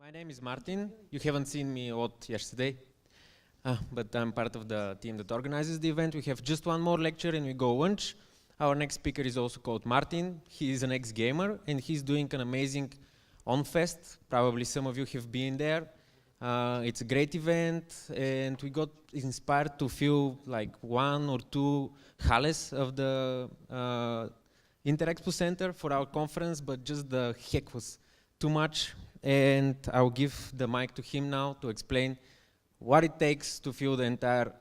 My name is Martin. You haven't seen me a lot yesterday, but I'm part of the team that organizes the event. We have just one more lecture and we go lunch. Our next speaker is also called Martin. He is an ex-gamer and he's doing an amazing OnFest. Probably some of you have been there. It's a great event and we got inspired to fill like 1 or 2 halles of the Interexpo Center for our conference, but just the heck was too much. And I'll give the mic to him now to explain what it takes to fill the entire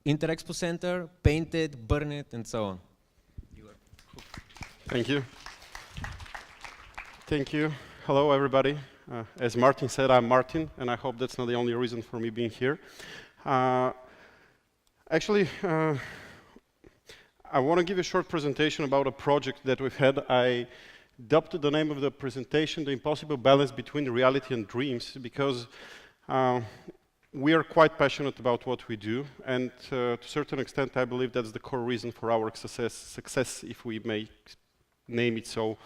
Interexpo Center, paint it, burn it, and so on. Thank you. Thank you. Hello, everybody. As Martin said, I'm Martin, and I hope that's not the only reason for me being here. Actually, I want to give a short presentation about a project that we've had. I dubbed the name of the presentation The Impossible Balance Between Reality and Dreams, because we are quite passionate about what we do, and to a certain extent I believe that's the core reason for our success, if we may name it so,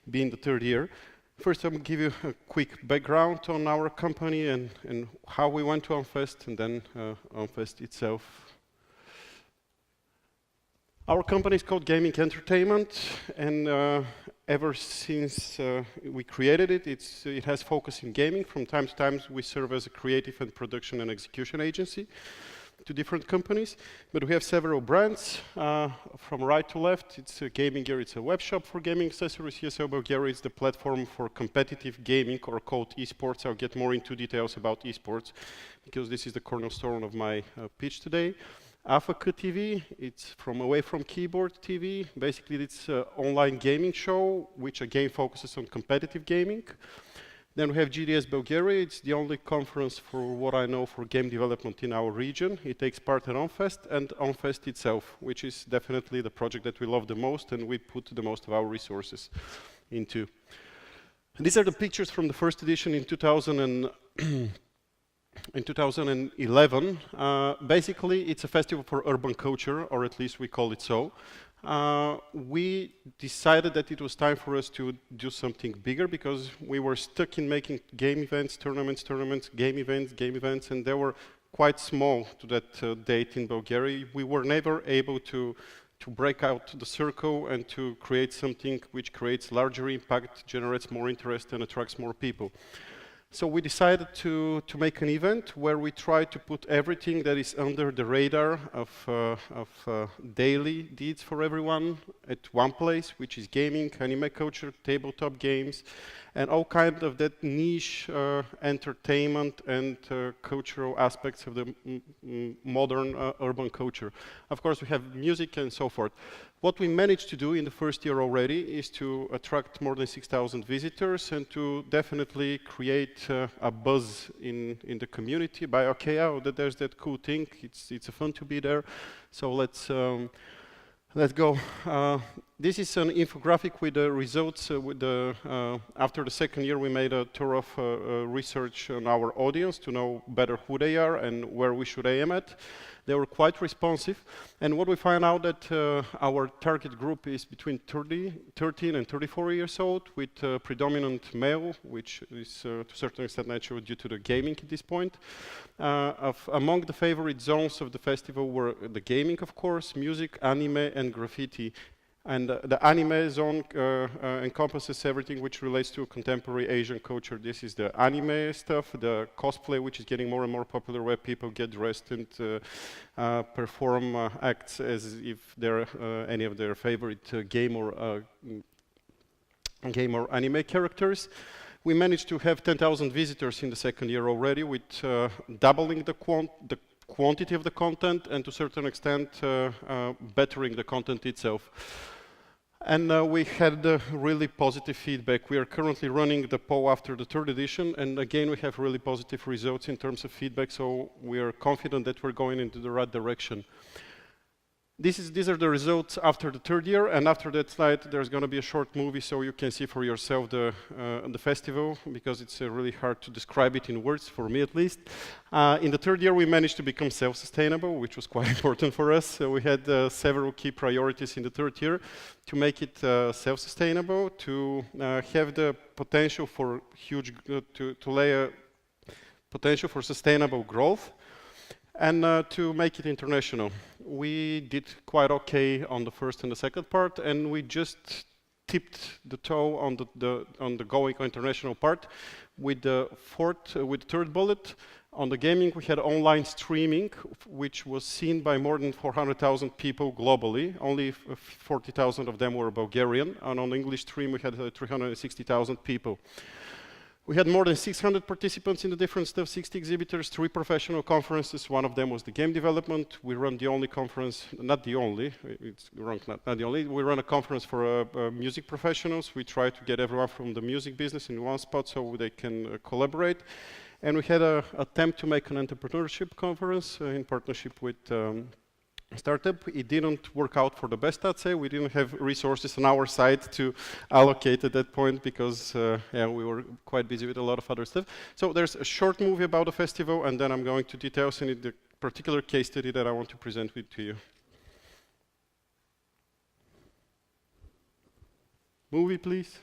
being the 3rd year. First, I'm going to give you a quick background on our company and how we went to OnFest, and then OnFest itself. Our company is called Gaming Entertainment, and ever since we created it, it has focus in gaming. From time to time, we serve as a creative and production and execution agency to different companies. But we have several brands, from right to left. It's Gaming Gear, it's a web shop for gaming accessories. ESL Bulgaria is the platform for competitive gaming, or called esports. I'll get more into details about esports, because this is the cornerstone of my pitch today. Afaka TV, it's away from keyboard TV. Basically, it's an online gaming show, which again focuses on competitive gaming. Then we have GDS Bulgaria. It's the only conference, for what I know, for game development in our region. It takes part in OnFest and OnFest itself, which is definitely the project that we love the most and we put the most of our resources into. And these are the pictures from the first edition in 2011. Basically, it's a festival for urban culture, or at least we call it so. We decided that it was time for us to do something bigger, because we were stuck in making game events, tournaments, game events, and they were quite small to that date in Bulgaria. We were never able to break out the circle and to create something which creates larger impact, generates more interest, and attracts more people. So we decided to make an event where we try to put everything that is under the radar of daily deeds for everyone at one place, which is gaming, anime culture, tabletop games, and all kinds of that niche entertainment and cultural aspects of the modern urban culture. Of course, we have music and so forth. What we managed to do in the first year already is to attract more than 6,000 visitors and to definitely create a buzz in the community by, okay, oh, there's that cool thing, it's fun to be there, so let's go. This is an infographic with the results. After the 2nd year, we made a tour of research on our audience to know better who they are and where we should aim at. They were quite responsive, and what we find out that our target group is between 13 and 34 years old, with predominant male, which is to a certain extent natural due to the gaming at this point. Among the favorite zones of the festival were the gaming, of course, music, anime, and graffiti. And the anime zone encompasses everything which relates to contemporary Asian culture. This is the anime stuff, the cosplay, which is getting more and more popular, where people get dressed and perform acts as if they're any of their favorite game or anime characters. We managed to have 10,000 visitors in the 2nd year already, with doubling the quantity of the content, and to a certain extent bettering the content itself. And we had really positive feedback. We are currently running the poll after the 3rd edition, and again we have really positive results in terms of feedback, so we are confident that we're going into the right direction. These are the results after the third year, and after that slide there's going to be a short movie so you can see for yourself the festival, because it's really hard to describe it in words, for me at least. In the third year we managed to become self-sustainable, which was quite important for us. So we had several key priorities in the third year to make it self-sustainable, to have the potential for to lay a potential for sustainable growth, and to make it international. We did quite okay on the first and the second part, and we just tipped the toe on the going international part with the third bullet. On the gaming, we had online streaming, which was seen by more than 400,000 people globally. Only 40,000 of them were Bulgarian, and on the English stream, we had 360,000 people. We had more than 600 participants in the different stuff, 60 exhibitors, 3 professional conferences. One of them was the game development. We run the only conference, not the only, it's wrong, not the only. We run a conference for music professionals. We try to get everyone from the music business in one spot so they can collaborate. And we had an attempt to make an entrepreneurship conference in partnership with startup. It didn't work out for the best, I'd say. We didn't have resources on our side to allocate at that point because yeah, we were quite busy with a lot of other stuff. So there's a short movie about the festival, and then I'm going to details in the particular case study that I want to present to you. Movie, please.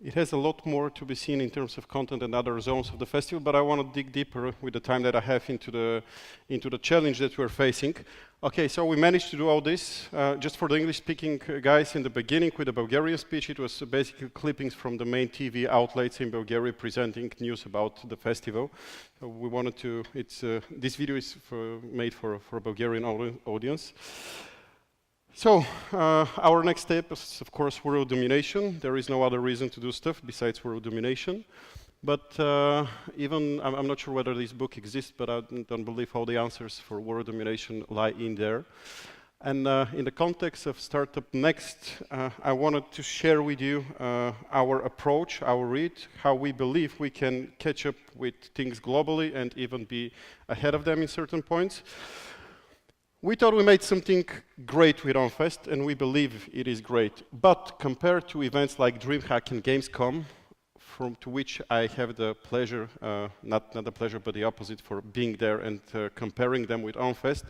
It has a lot more to be seen in terms of content and other zones of the festival, but I want to dig deeper with the time that I have into the challenge that we're facing. Okay, so we managed to do all this. Just for the English-speaking guys, in the beginning with the Bulgarian speech, it was basically clippings from the main TV outlets in Bulgaria presenting news about the festival. We wanted to, this video is made for a Bulgarian audience. So, our next step is, of course, world domination. There is no other reason to do stuff besides world domination. But even, I'm not sure whether this book exists, but I don't believe all the answers for world domination lie in there. And in the context of Startup Next, I wanted to share with you our approach, our read, how we believe we can catch up with things globally and even be ahead of them in certain points. We thought we made something great with OnFest, and we believe it is great. But compared to events like DreamHack and Gamescom, to which I have the pleasure, not the pleasure, but the opposite for being there and comparing them with OnFest,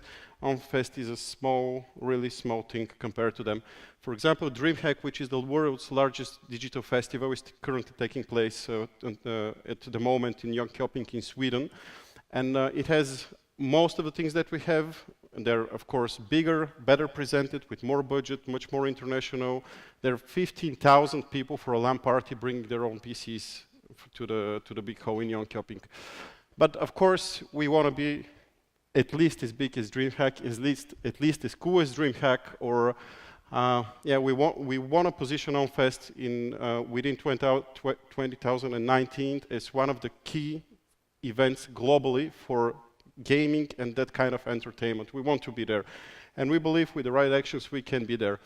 OnFest is a small, really small thing compared to them. For example, DreamHack, which is the world's largest digital festival, is currently taking place at the moment in Jönköping in Sweden. And it has most of the things that we have. They're, of course, bigger, better presented, with more budget, much more international. There are 15,000 people for a LAN party bringing their own PCs to the big hall in Jönköping. But, of course, we want to be at least as big as DreamHack, at least as cool as DreamHack, or yeah, we want to position OnFest within 2019 as one of the key events globally for gaming and that kind of entertainment. We want to be there, and we believe with the right actions we can be there.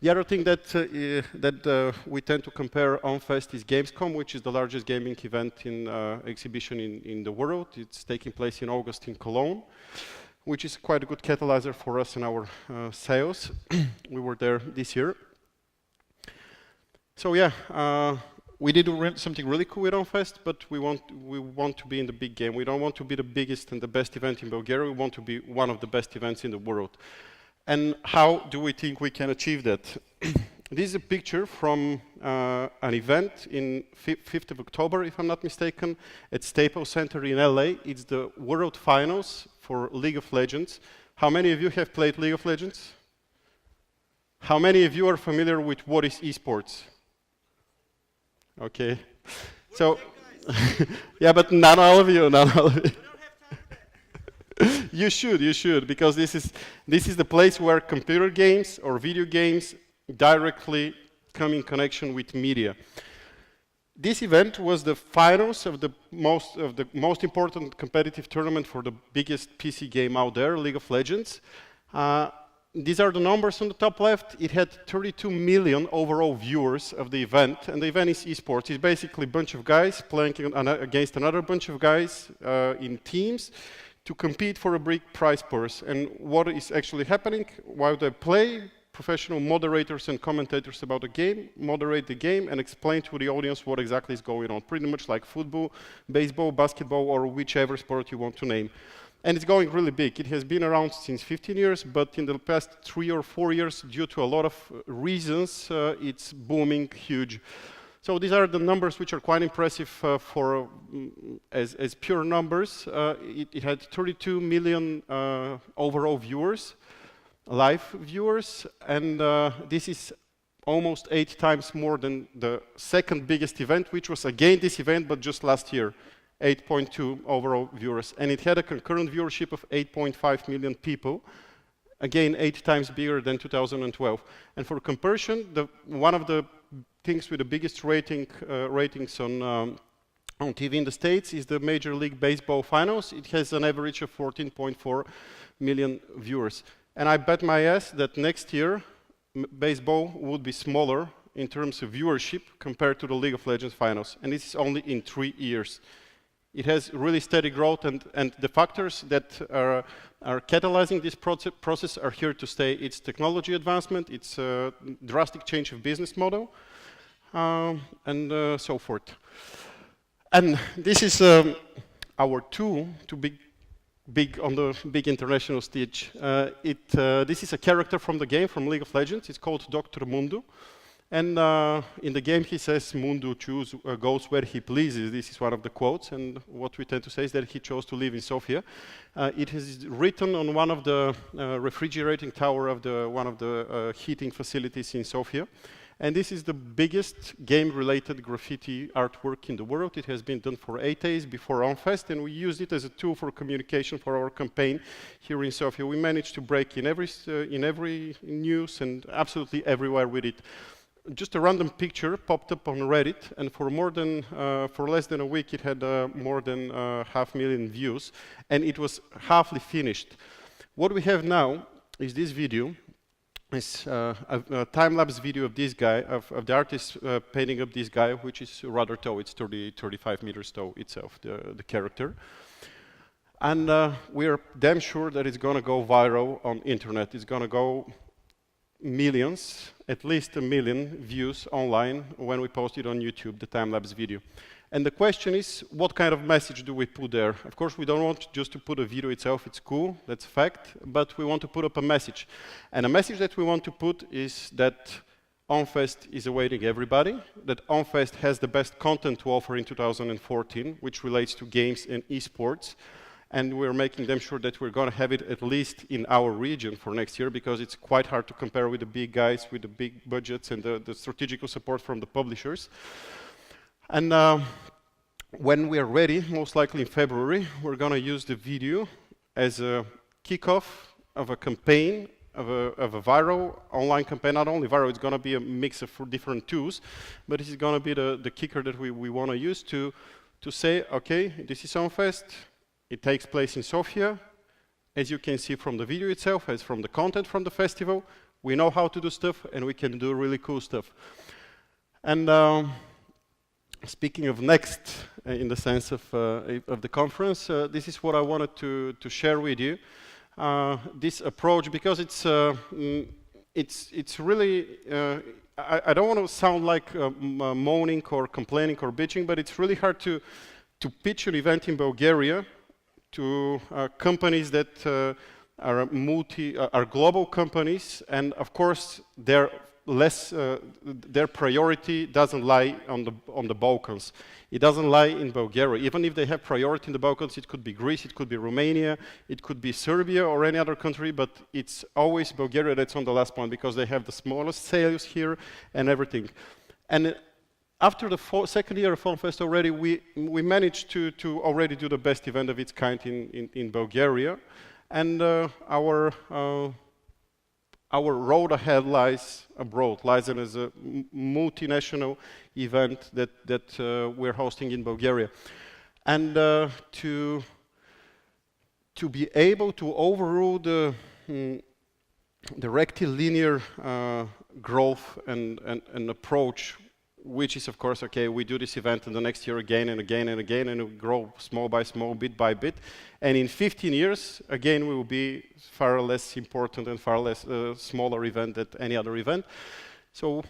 The other thing that we tend to compare OnFest is Gamescom, which is the largest gaming event exhibition in the world. It's taking place in August in Cologne, which is quite a good catalyzer for us in our sales. We were there this year. So yeah, we did something really cool with OnFest, but we want to be in the big game. We don't want to be the biggest and the best event in Bulgaria. We want to be one of the best events in the world. And how do we think we can achieve that? This is a picture from an event in 5th of October, if I'm not mistaken, at Staples Center in LA. It's the World Finals for League of Legends. How many of you have played League of Legends? How many of you are familiar with what is esports? Okay, so, yeah, but not all of you, not all of you. You should, because this is the place where computer games or video games directly come in connection with media. This event was the finals of the most important competitive tournament for the biggest PC game out there, League of Legends. These are the numbers on the top left. It had 32 million overall viewers of the event, and the event is esports. It's basically a bunch of guys playing against another bunch of guys in teams to compete for a big prize purse. And what is actually happening while they play? Professional moderators and commentators about the game moderate the game and explain to the audience what exactly is going on. Pretty much like football, baseball, basketball, or whichever sport you want to name. And it's going really big. It has been around since 15 years, but in the past 3 or 4 years, due to a lot of reasons, it's booming huge. So these are the numbers which are quite impressive as pure numbers. It had 32 million overall viewers, live viewers, and this is almost 8 times more than the second biggest event, which was again this event, but just last year. 8.2 overall viewers, and it had a concurrent viewership of 8.5 million people, again 8 times bigger than 2012. And for comparison, one of the things with the biggest ratings on TV in the States is the Major League Baseball Finals. It has an average of 14.4 million viewers. And I bet my ass that next year baseball would be smaller in terms of viewership compared to the League of Legends Finals, and this is only in 3 years. It has really steady growth, and the factors that are catalyzing this process are here to stay. It's technology advancement, it's a drastic change of business model, and so forth. And this is our tool to be big on the big international stage. This is a character from the game, from League of Legends. It's called Dr. Mundo. And in the game, he says, Mundo goes where he pleases. This is one of the quotes. And what we tend to say is that he chose to live in Sofia. It is written on one of the refrigerating tower of one of the heating facilities in Sofia. And this is the biggest game-related graffiti artwork in the world. It has been done for 8 days before OnFest, and we used it as a tool for communication for our campaign here in Sofia. We managed to break in every news and absolutely everywhere with it. Just a random picture popped up on Reddit, and for less than a week, it had more than 500,000 views, and it was halfly finished. What we have now is this video. It's a time-lapse video of this guy, of the artist painting up this guy, which is rather tall. It's 35 meters tall itself, the character. And we're damn sure that it's going to go viral on internet. It's going to go millions, at least 1 million views online when we post it on YouTube, the time-lapse video. And the question is, what kind of message do we put there? Of course, we don't want just to put a video itself. It's cool, that's a fact, but we want to put up a message. And a message that we want to put is that OnFest is awaiting everybody, that OnFest has the best content to offer in 2014, which relates to games and esports. And we're making them sure that we're going to have it at least in our region for next year, because it's quite hard to compare with the big guys, with the big budgets and the strategical support from the publishers. And when we are ready, most likely in February, we're going to use the video as a kickoff of a campaign, of a viral online campaign. Not only viral, it's going to be a mix of different tools, but this is going to be the kicker that we want to use to say, okay, this is OnFest. It takes place in Sofia. As you can see from the video itself, as from the content from the festival, we know how to do stuff, and we can do really cool stuff. And speaking of next, in the sense of the conference, this is what I wanted to share with you. This approach, because it's really, I don't want to sound like moaning or complaining or bitching, but it's really hard to pitch an event in Bulgaria to companies that are global companies, and of course they're their priority doesn't lie on the Balkans. It doesn't lie in Bulgaria. Even if they have priority in the Balkans, it could be Greece, it could be Romania, it could be Serbia or any other country, but it's always Bulgaria that's on the last point, because they have the smallest sales here and everything. And after the second year of OnFest already, we managed to already do the best event of its kind in Bulgaria, and our road ahead lies abroad, lies as a multinational event that we're hosting in Bulgaria. And to be able to overrule the rectilinear growth and approach, which is, of course, okay, we do this event and the next year again and again and again, and we grow small by small, bit by bit. And in 15 years, again, we will be far less important and far less smaller event than any other event. So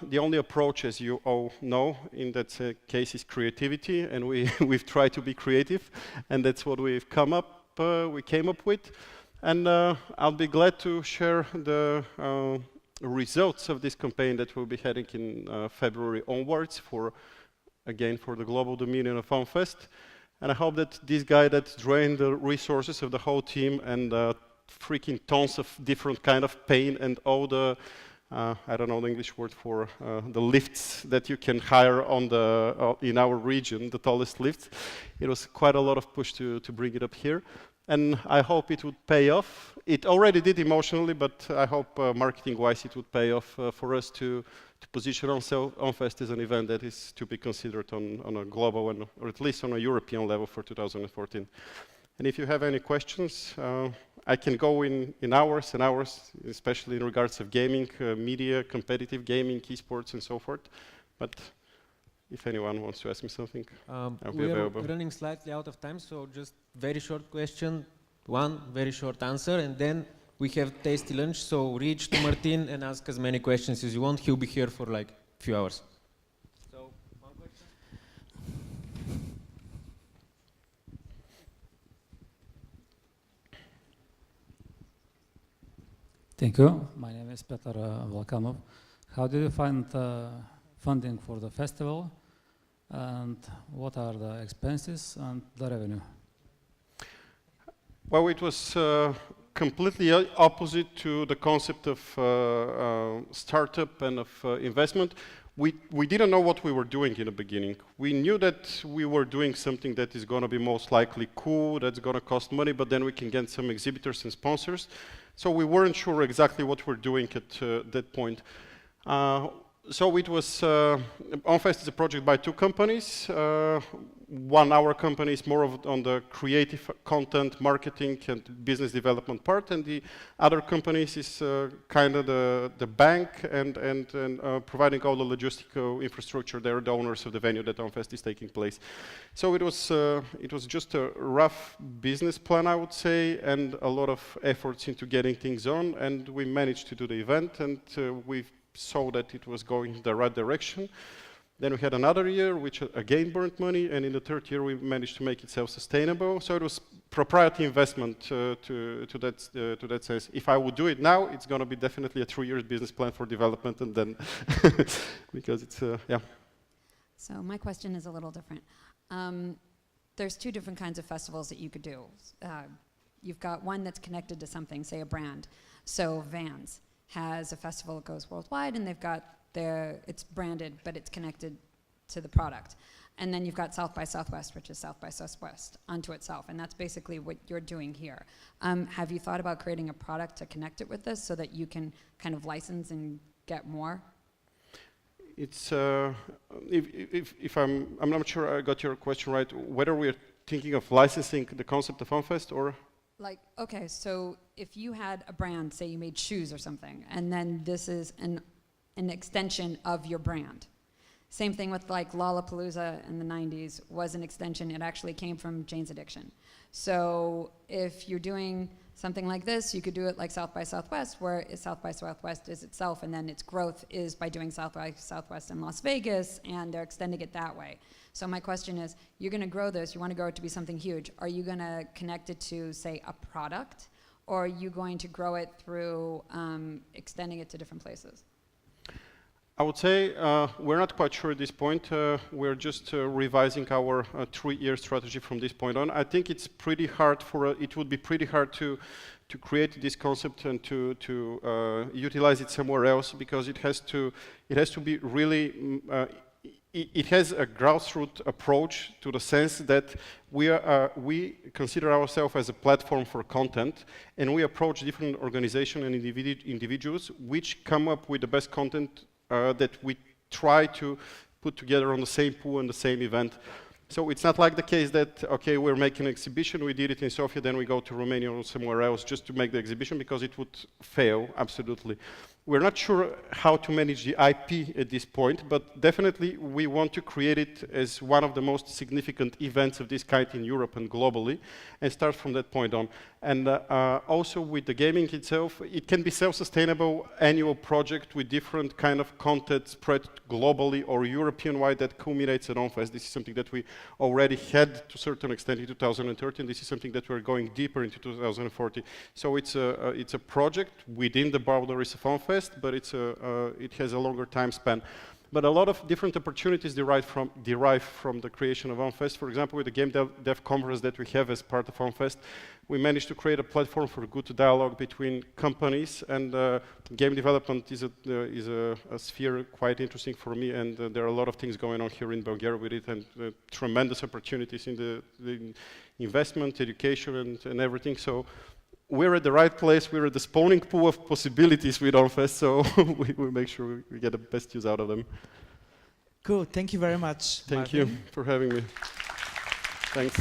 the only approach, as you all know, in that case is creativity, and we've tried to be creative, and that's what we came up with. And I'll be glad to share the results of this campaign that we'll be heading in February onwards for the global dominion of OnFest. And I hope that this guy that drained the resources of the whole team and freaking tons of different kind of pain and all the, I don't know the English word for the lifts that you can hire on in our region, the tallest lifts. It was quite a lot of push to bring it up here. And I hope it would pay off. It already did emotionally, but I hope marketing-wise it would pay off for us to position OnFest as an event that is to be considered on a global or at least on a European level for 2014. And if you have any questions, I can go in hours and hours, especially in regards of gaming, media, competitive gaming, esports, and so forth. But if anyone wants to ask me something, I'll be available. We're running slightly out of time, so just very short question, one very short answer, and then we have tasty lunch. So reach to Martin and ask as many questions as you want. He'll be here for like a few hours. So, one question. Thank you. My name is Petar Volkanov. How did you find funding for the festival, and what are the expenses and the revenue? Well, it was completely opposite to the concept of startup and of investment. We didn't know what we were doing in the beginning. We knew that we were doing something that is going to be most likely cool, that's going to cost money, but then we can get some exhibitors and sponsors. So we weren't sure exactly what we're doing at that point. So it was, OnFest is a project by two companies. One, our company is more on the creative content, marketing and business development part, and the other companies is kind of the bank and providing all the logistical infrastructure. They're the owners of the venue that OnFest is taking place. So it was just a rough business plan, I would say, and a lot of efforts into getting things on, and we managed to do the event, and we saw that it was going in the right direction. Then we had another year, which again burned money, and in the third year we managed to make it self-sustainable. So it was proprietary investment to that sense. If I would do it now, it's going to be definitely a 3-year business plan for development, and then because it's yeah. So my question is a little different. There's two different kinds of festivals that you could do. You've got one that's connected to something, say a brand. So Vans has a festival that goes worldwide, and they've got it's branded, but it's connected to the product. And then you've got South by Southwest, which is South by Southwest unto itself, and that's basically what you're doing here. Have you thought about creating a product to connect it with this so that you can kind of license and get more? It's if I'm not sure I got your question right. Whether we're thinking of licensing the concept of OnFest or. Like, okay, so if you had a brand, say you made shoes or something, and then this is an extension of your brand. Same thing with like Lollapalooza in the 90s was an extension. It actually came from Jane's Addiction. So if you're doing something like this, you could do it like South by Southwest, where South by Southwest is itself, and then its growth is by doing South by Southwest in Las Vegas, and they're extending it that way. So my question is, you're going to grow this, you want to grow it to be something huge. Are you going to connect it to, say, a product, or are you going to grow it through extending it to different places? I would say we're not quite sure at this point. We're just revising our 3-year strategy from this point on. I think it's pretty hard it would be pretty hard to create this concept and to utilize it somewhere else, because it has to be really. It has a grassroots approach to the sense that we consider ourselves as a platform for content, and we approach different organizations and individuals which come up with the best content that we try to put together on the same pool and the same event. So it's not like the case that, okay, we're making an exhibition, we did it in Sofia, then we go to Romania or somewhere else just to make the exhibition, because it would fail, absolutely. We're not sure how to manage the IP at this point, but definitely we want to create it as one of the most significant events of this kind in Europe and globally, and start from that point on. And also with the gaming itself, it can be self-sustainable annual project with different kind of content spread globally or European-wide that culminates at OnFest. This is something that we already had to a certain extent in 2013. This is something that we're going deeper into 2040. So it's a project within the boundaries of OnFest, but it has a longer time span. But a lot of different opportunities derive from the creation of OnFest. For example, with the Game Dev Conference that we have as part of OnFest, we managed to create a platform for good dialogue between companies, and game development is a sphere quite interesting for me, and there are a lot of things going on here in Bulgaria with it, and tremendous opportunities in the investment, education, and everything. So we're at the right place. We're at the spawning pool of possibilities with OnFest, so we make sure we get the best use out of them. Cool. Thank you very much. Thank you for having me. Thanks.